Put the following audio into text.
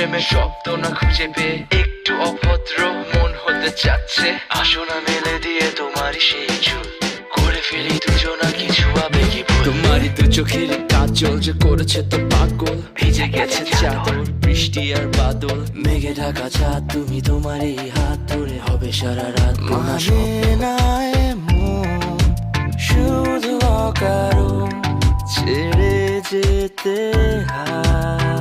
প্রেমের শব্দ না খুঁজে পেয়ে একটু অভদ্র মন হতে চাচ্ছে। আসো না মেলে দিয়ে তোমারই সেই চুল, করে ফেলি দুজনা কিছু আবেগী ভুল। তোমারই দু চোখের কাজল যে করেছে তো পাগল, ভিজে গেছে চাদর বৃষ্টি আর বাদল, মেঘে ঢাকা চাঁদ তুমি তোমারই হাত ধরে হবে সারা রাত। মানে না এমন শুধু অকারণ ছেড়ে যেতে হয়।